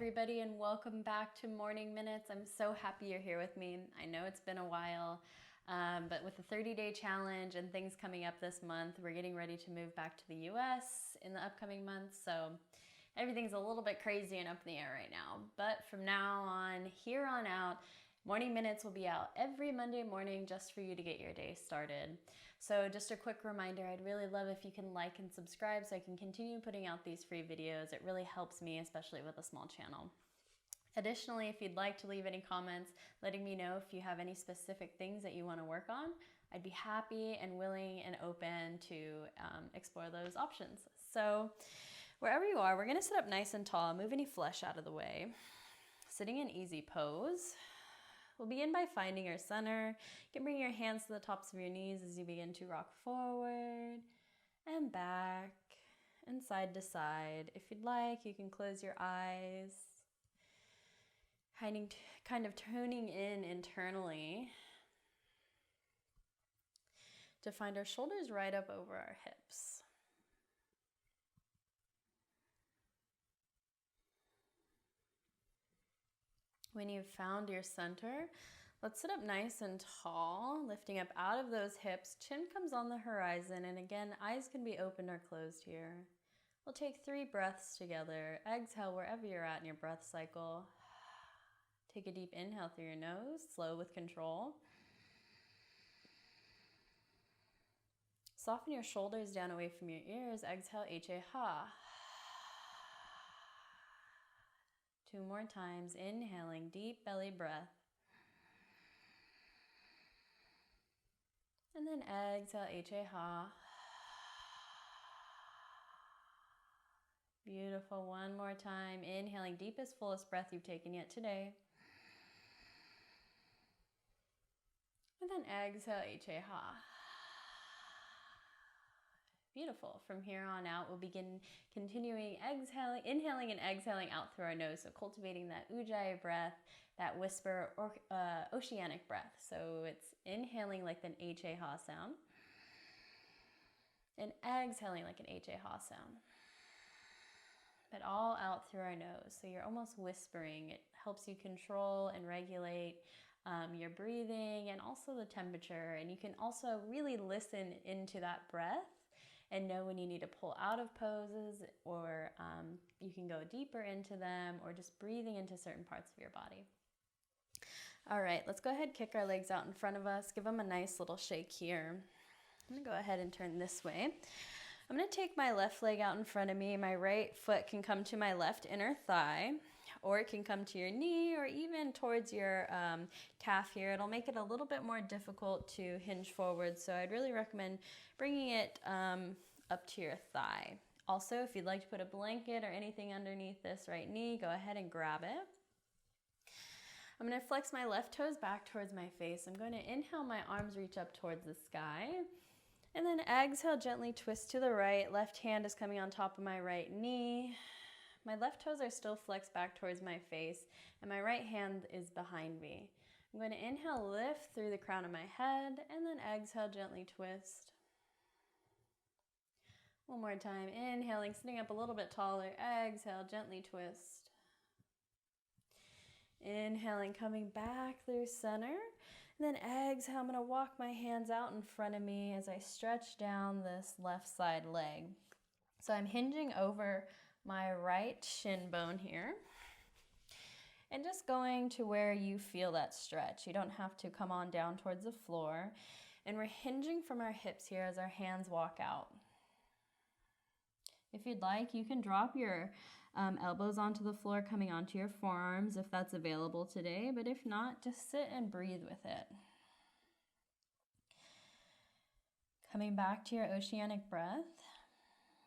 everybody, and welcome back to Morning Minutes. I'm so happy you're here with me. I know it's been a while, but with the 30-day challenge and things coming up this month, we're getting ready to move back to the US in the upcoming months. So everything's a little bit crazy and up in the air right now. But from now on, here on out, Morning Minutes will be out every Monday morning just for you to get your day started. So just a quick reminder, I'd really love if you can like and subscribe so I can continue putting out these free videos. It really helps me, especially with a small channel. Additionally, if you'd like to leave any comments, letting me know if you have any specific things that you want to work on, I'd be happy and willing and open to explore those options. So wherever you are, we're going to sit up nice and tall, move any flesh out of the way. Sitting in easy pose. We'll begin by finding your center. You can bring your hands to the tops of your knees as you begin to rock forward and back and side to side. If you'd like, you can close your eyes, kind of tuning in internally to find our shoulders right up over our hips. When you've found your center, let's sit up nice and tall, lifting up out of those hips. Chin comes on the horizon, and again, eyes can be opened or closed here. We'll take 3 breaths together. Exhale wherever you're at in your breath cycle. Take a deep inhale through your nose, slow with control. Soften your shoulders down away from your ears. Exhale, H-A-ha. 2 more times, inhaling, deep belly breath. And then exhale, H-A-ha. Beautiful, 1 more time, inhaling, deepest, fullest breath you've taken yet today. And then exhale, H-A-ha. Beautiful. From here on out, we'll begin continuing inhaling and exhaling out through our nose. So cultivating that ujjayi breath, that whisper or oceanic breath. So it's inhaling like an H-A-ha sound and exhaling like an H-A-ha sound. But all out through our nose. So you're almost whispering. It helps you control and regulate your breathing and also the temperature. And you can also really listen into that breath and know when you need to pull out of poses, or you can go deeper into them, or just breathing into certain parts of your body. All right, let's go ahead and kick our legs out in front of us. Give them a nice little shake here. I'm gonna go ahead and turn this way. I'm gonna take my left leg out in front of me. My right foot can come to my left inner thigh, or it can come to your knee, or even towards your calf here. It'll make it a little bit more difficult to hinge forward, so I'd really recommend bringing it up to your thigh. Also, if you'd like to put a blanket or anything underneath this right knee, go ahead and grab it. I'm going to flex my left toes back towards my face. I'm going to inhale, my arms reach up towards the sky. And then exhale, gently twist to the right. Left hand is coming on top of my right knee. My left toes are still flexed back towards my face, and my right hand is behind me. I'm going to inhale, lift through the crown of my head, and then exhale, gently twist. 1 more time, inhaling, sitting up a little bit taller. Exhale, gently twist. Inhaling, coming back through center. And then exhale, I'm going to walk my hands out in front of me as I stretch down this left side leg. So I'm hinging over my right shin bone here. And just going to where you feel that stretch. You don't have to come on down towards the floor. And we're hinging from our hips here as our hands walk out. If you'd like, you can drop your elbows onto the floor, coming onto your forearms if that's available today. But if not, just sit and breathe with it. Coming back to your oceanic breath.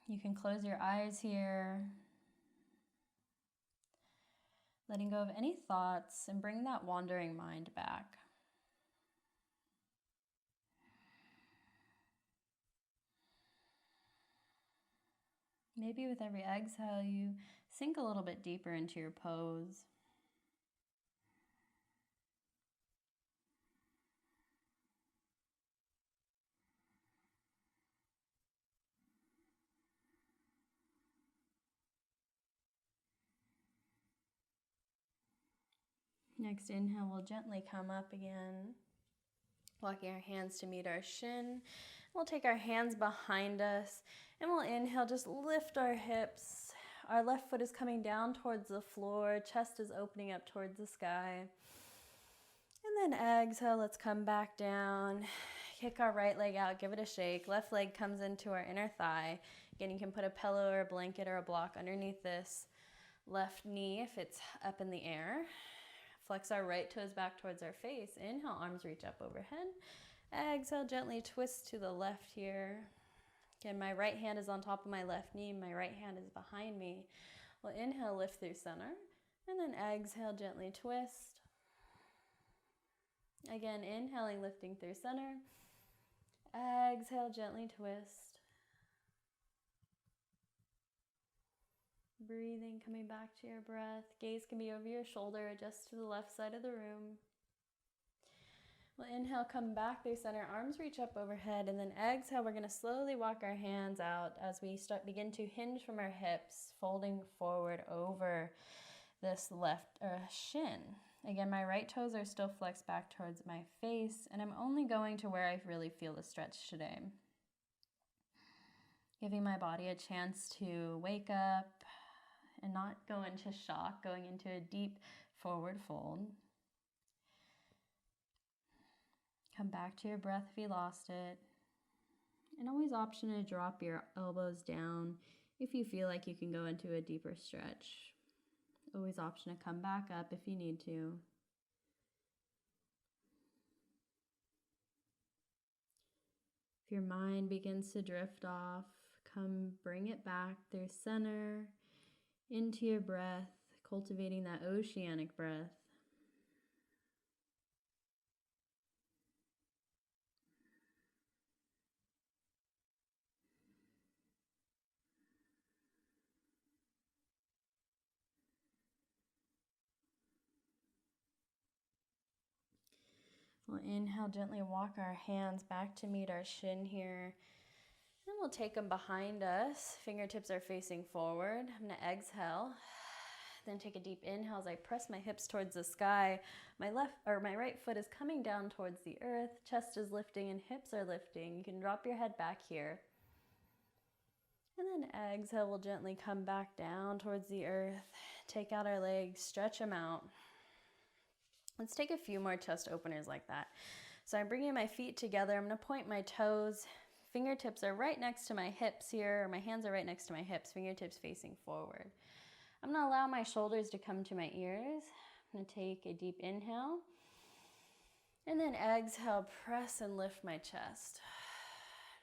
You can close your eyes here. Letting go of any thoughts and bring that wandering mind back. Maybe with every exhale, you sink a little bit deeper into your pose. Next inhale, we'll gently come up again, walking our hands to meet our shin. We'll take our hands behind us and we'll inhale, just lift our hips. Our left foot is coming down towards the floor, chest is opening up towards the sky. And then exhale, let's come back down. Kick our right leg out, give it a shake. Left leg comes into our inner thigh. Again, you can put a pillow or a blanket or a block underneath this left knee if it's up in the air. Flex our right toes back towards our face. Inhale, arms reach up overhead. Exhale, gently twist to the left here. Again, my right hand is on top of my left knee. My right hand is behind me. We'll inhale, lift through center. And then exhale, gently twist. Again, inhaling, lifting through center. Exhale, gently twist. Breathing, coming back to your breath. Gaze can be over your shoulder, adjust to the left side of the room. We'll inhale, come back through center, arms reach up overhead, and then exhale, we're gonna slowly walk our hands out as we begin to hinge from our hips, folding forward over this left shin. Again, my right toes are still flexed back towards my face, and I'm only going to where I really feel the stretch today. Giving my body a chance to wake up and not go into shock, going into a deep forward fold. Come back to your breath if you lost it. And always option to drop your elbows down if you feel like you can go into a deeper stretch. Always option to come back up if you need to. If your mind begins to drift off, bring it back through center, into your breath, cultivating that oceanic breath. We'll inhale, gently walk our hands back to meet our shin here. Then we'll take them behind us. Fingertips are facing forward. I'm going to exhale. Then take a deep inhale as I press my hips towards the sky. My right foot is coming down towards the earth. Chest is lifting and hips are lifting. You can drop your head back here. And then exhale, we'll gently come back down towards the earth. Take out our legs, stretch them out. Let's take a few more chest openers like that. So I'm bringing my feet together. I'm going to point my toes. Fingertips are right next to my hips here. Or my hands are right next to my hips. Fingertips facing forward. I'm going to allow my shoulders to come to my ears. I'm going to take a deep inhale. And then exhale, press and lift my chest.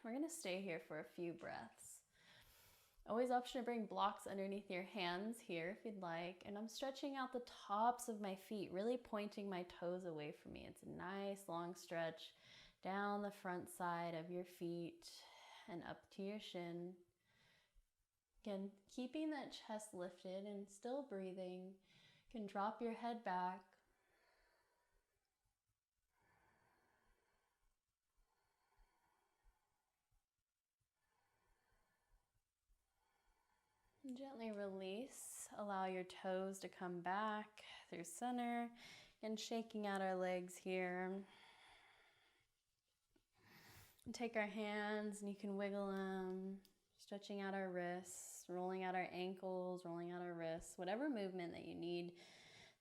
We're going to stay here for a few breaths. Always option to bring blocks underneath your hands here if you'd like. And I'm stretching out the tops of my feet, really pointing my toes away from me. It's a nice long stretch down the front side of your feet and up to your shin. Again, keeping that chest lifted and still breathing. You can drop your head back. Gently release, allow your toes to come back through center and shaking out our legs here. And take our hands and you can wiggle them, stretching out our wrists, rolling out our ankles, rolling out our wrists, whatever movement that you need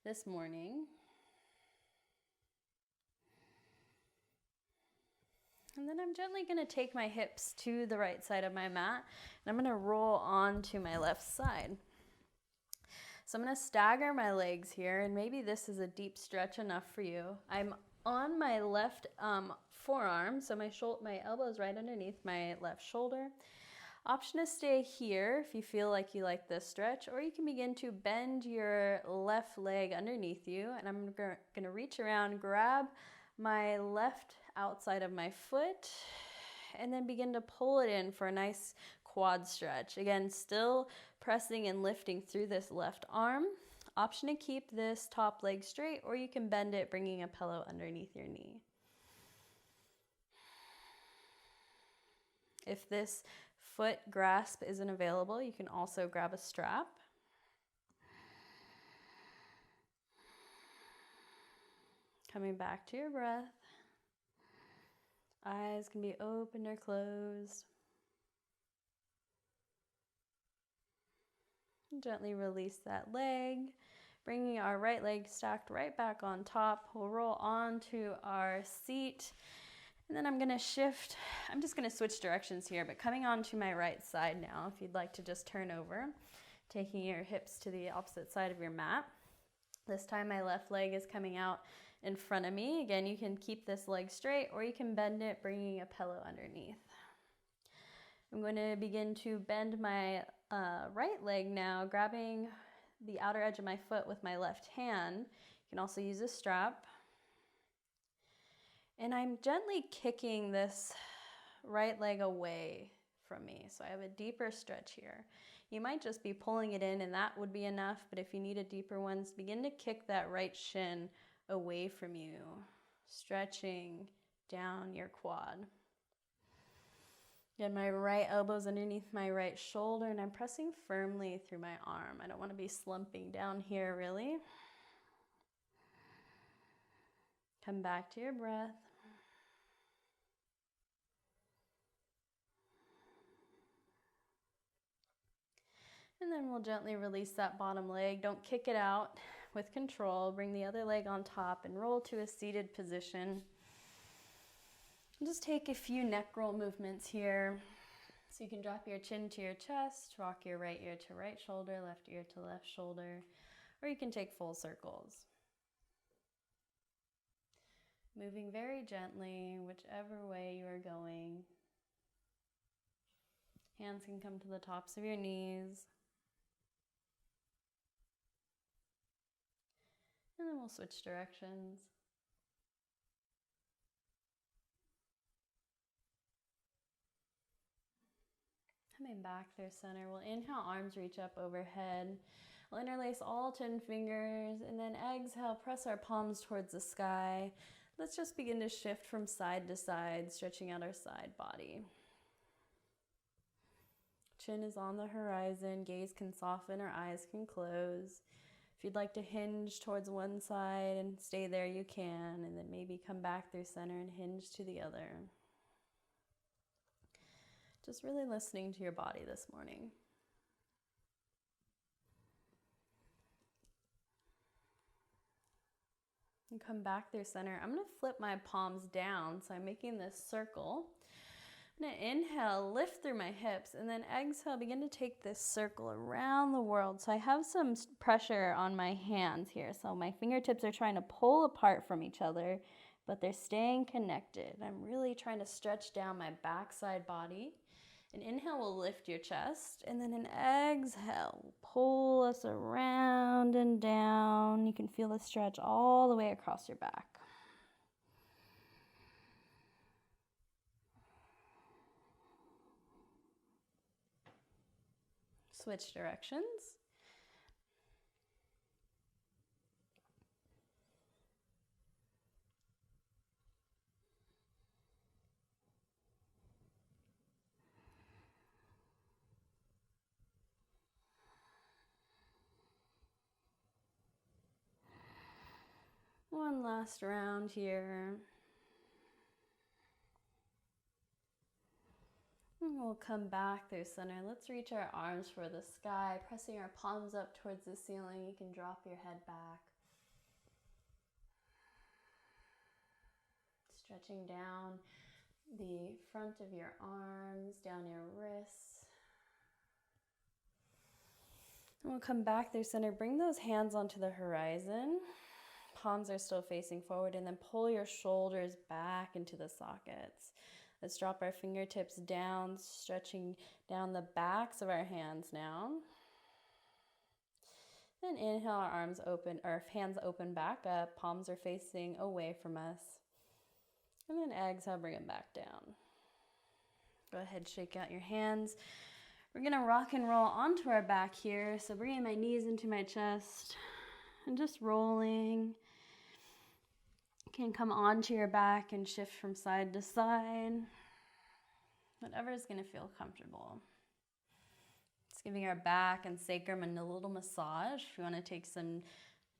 this morning. And then I'm gently going to take my hips to the right side of my mat, and I'm going to roll onto my left side. So I'm going to stagger my legs here, and maybe this is a deep stretch enough for you. I'm on my left forearm, so my elbow is right underneath my left shoulder. Option to stay here if you feel like you like this stretch, or you can begin to bend your left leg underneath you, and I'm going to reach around, grab my left outside of my foot, and then begin to pull it in for a nice quad stretch. Again, still pressing and lifting through this left arm. Option to keep this top leg straight, or you can bend it, bringing a pillow underneath your knee. If this foot grasp isn't available, you can also grab a strap. Coming back to your breath. Eyes can be open or closed. Gently release that leg, bringing our right leg stacked right back on top. We'll roll onto our seat, and then I'm going to shift. I'm just going to switch directions here, but coming onto my right side now, if you'd like to just turn over, taking your hips to the opposite side of your mat. This time my left leg is coming out in front of me. Again, you can keep this leg straight or you can bend it, bringing a pillow underneath. I'm going to begin to bend my right leg now, grabbing the outer edge of my foot with my left hand. You can also use a strap. And I'm gently kicking this right leg away from me. So I have a deeper stretch here. You might just be pulling it in and that would be enough, but if you need a deeper one, begin to kick that right shin away from you, stretching down your quad. Again, my right elbow's underneath my right shoulder and I'm pressing firmly through my arm. I don't want to be slumping down here really. Come back to your breath. And then we'll gently release that bottom leg. Don't kick it out. With control, bring the other leg on top and roll to a seated position. And just take a few neck roll movements here. So you can drop your chin to your chest, rock your right ear to right shoulder, left ear to left shoulder, or you can take full circles. Moving very gently, whichever way you are going. Hands can come to the tops of your knees. And then we'll switch directions. Coming back through center, we'll inhale, arms reach up overhead. We'll interlace all 10 fingers, and then exhale, press our palms towards the sky. Let's just begin to shift from side to side, stretching out our side body. Chin is on the horizon, gaze can soften, or eyes can close. If you'd like to hinge towards one side and stay there, you can, and then maybe come back through center and hinge to the other. Just really listening to your body this morning. And come back through center. I'm going to flip my palms down, so I'm making this circle. I'm going to inhale, lift through my hips, and then exhale, begin to take this circle around the world. So I have some pressure on my hands here. So my fingertips are trying to pull apart from each other, but they're staying connected. I'm really trying to stretch down my backside body. An inhale will lift your chest, and then an exhale will pull us around and down. You can feel the stretch all the way across your back. Switch directions. One last round here. And we'll come back through center. Let's reach our arms for the sky, pressing our palms up towards the ceiling. You can drop your head back. Stretching down the front of your arms, down your wrists. And we'll come back through center. Bring those hands onto the horizon. Palms are still facing forward, and then pull your shoulders back into the sockets. Let's drop our fingertips down, stretching down the backs of our hands now. Then inhale, our arms open, our hands open back up, palms are facing away from us. And then exhale, bring them back down. Go ahead, shake out your hands. We're gonna rock and roll onto our back here. So bringing my knees into my chest and just rolling. You can come onto your back and shift from side to side. Whatever is gonna feel comfortable. Just giving our back and sacrum a little massage. If you wanna take some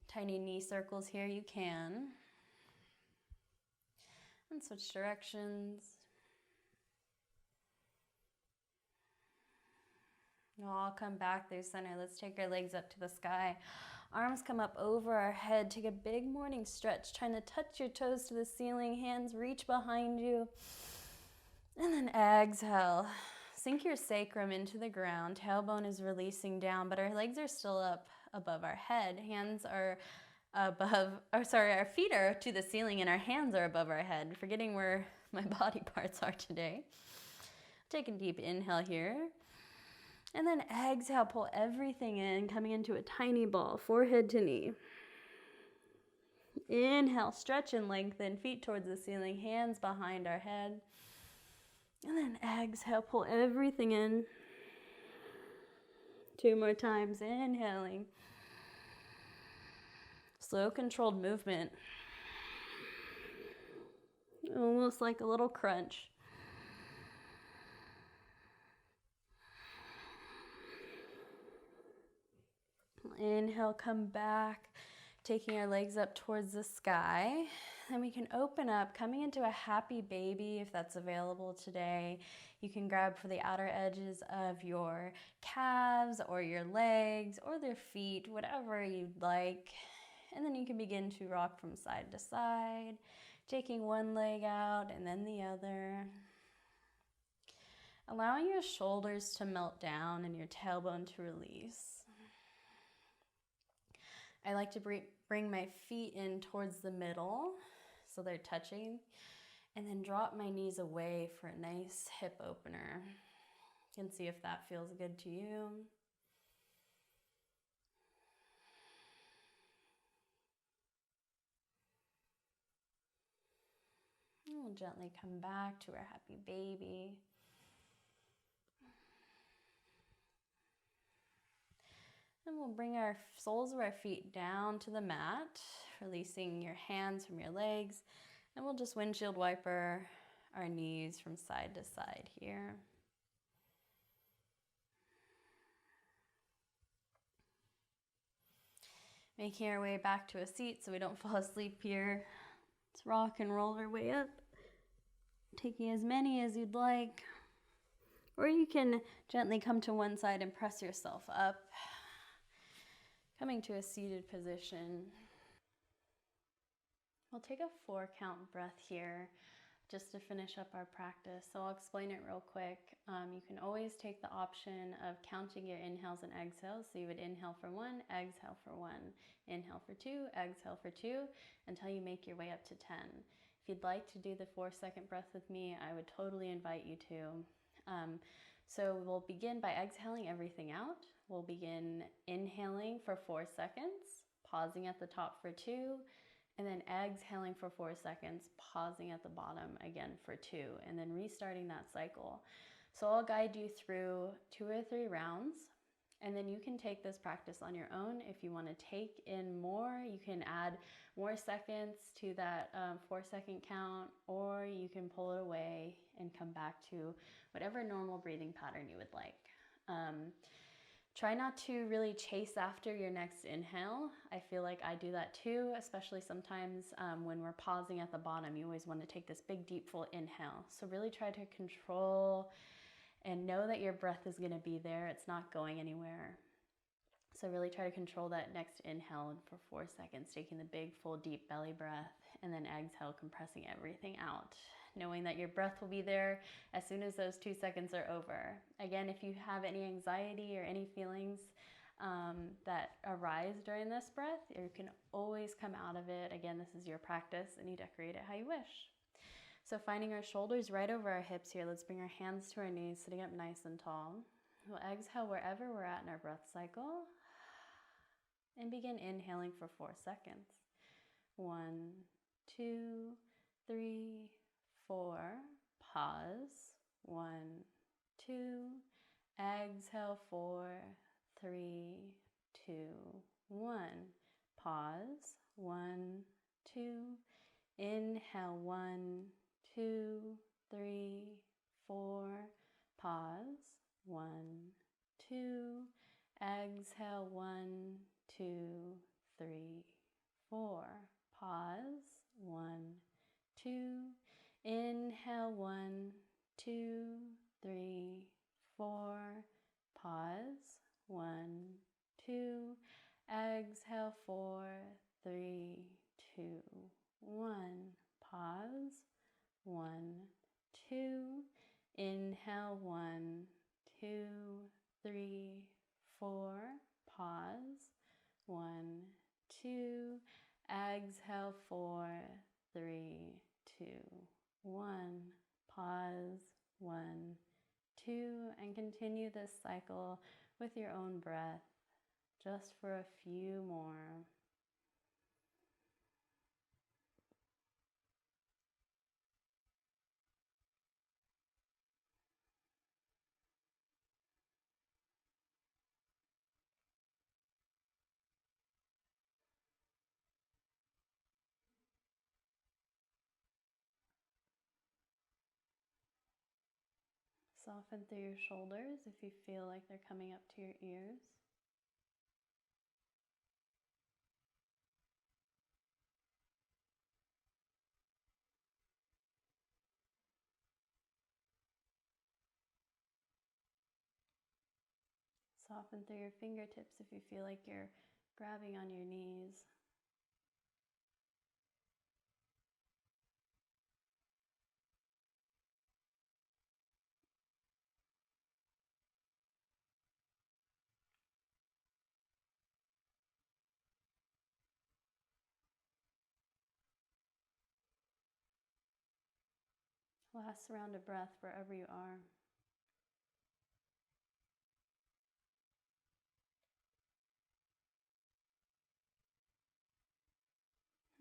tiny knee circles here, you can. And switch directions. We'll all come back through center. Let's take our legs up to the sky. Arms come up over our head. Take a big morning stretch, trying to touch your toes to the ceiling. Hands reach behind you. And then exhale. Sink your sacrum into the ground. Tailbone is releasing down, but our legs are still up above our head. Hands are our feet are to the ceiling and our hands are above our head. Forgetting where my body parts are today. Take a deep inhale here. And then exhale, pull everything in, coming into a tiny ball, forehead to knee. Inhale, stretch and lengthen, feet towards the ceiling, hands behind our head. And then exhale, pull everything in. 2 more times, inhaling. Slow, controlled movement. Almost like a little crunch. Inhale, come back, taking our legs up towards the sky. Then we can open up, coming into a happy baby if that's available today. You can grab for the outer edges of your calves or your legs or their feet, whatever you'd like. And then you can begin to rock from side to side, taking one leg out and then the other. Allowing your shoulders to melt down and your tailbone to release. I like to bring my feet in towards the middle so they're touching, and then drop my knees away for a nice hip opener. You can see if that feels good to you. And we'll gently come back to our happy baby. And we'll bring our soles of our feet down to the mat, releasing your hands from your legs. And we'll just windshield wiper our knees from side to side here. Making our way back to a seat so we don't fall asleep here. Let's rock and roll our way up. Taking as many as you'd like. Or you can gently come to one side and press yourself up. Coming to a seated position. We'll take a 4-count breath here just to finish up our practice. So I'll explain it real quick. You can always take the option of counting your inhales and exhales. So you would inhale for 1, exhale for 1, inhale for 2, exhale for 2, until you make your way up to 10. If you'd like to do the 4-second breath with me, I would totally invite you to. So we'll begin by exhaling everything out. We'll begin inhaling for 4 seconds, pausing at the top for 2, and then exhaling for 4 seconds, pausing at the bottom again for 2, and then restarting that cycle. So I'll guide you through 2 or 3 rounds, and then you can take this practice on your own. If you want to take in more, you can add more seconds to that 4-second count, or you can pull it away and come back to whatever normal breathing pattern you would like. Try not to really chase after your next inhale. I feel like I do that too, especially sometimes when we're pausing at the bottom. You always want to take this big, deep, full inhale. So really try to control and know that your breath is going to be there. It's not going anywhere. So really try to control that next inhale for 4 seconds, taking the big, full, deep belly breath, and then exhale, compressing everything out, knowing that your breath will be there as soon as those 2 seconds are over. Again, if you have any anxiety or any feelings that arise during this breath, you can always come out of it. Again, this is your practice and you decorate it how you wish. So finding our shoulders right over our hips here, let's bring our hands to our knees, sitting up nice and tall. We'll exhale wherever we're at in our breath cycle and begin inhaling for 4 seconds. 1, 2, 3, 4, pause, 1, 2, exhale, 4, 3, 2, 1, pause, 1, 2, inhale, 1, 2, 3, 4, pause, 1, 2, exhale, 1, 2, 3, 4, pause, 1, 2, Inhale, 1, 2, 3, 4. Pause. 1, 2. Exhale, 4, 3, 2, 1. Pause. 1, 2. Inhale, 1, 2, 3, 4. Pause. 1, 2. Exhale, 4, 3, 2, 1. Pause. 1, 2. And continue this cycle with your own breath just for a few more. Soften through your shoulders if you feel like they're coming up to your ears. Soften through your fingertips if you feel like you're grabbing on your knees. Last round of breath wherever you are.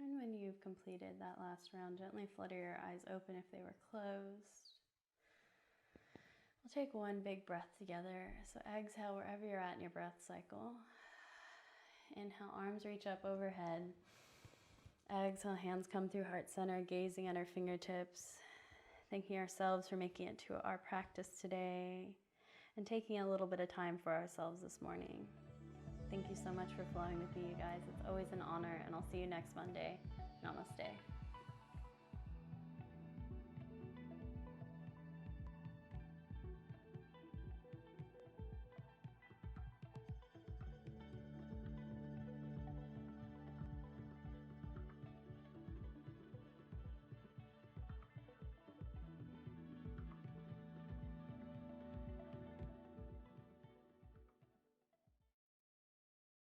And when you've completed that last round, gently flutter your eyes open if they were closed. We'll take one big breath together. So exhale wherever you're at in your breath cycle. Inhale, arms reach up overhead. Exhale, hands come through heart center, gazing at our fingertips. Thanking ourselves for making it to our practice today and taking a little bit of time for ourselves this morning. Thank you so much for flowing with me, you guys. It's always an honor, and I'll see you next Monday. Namaste.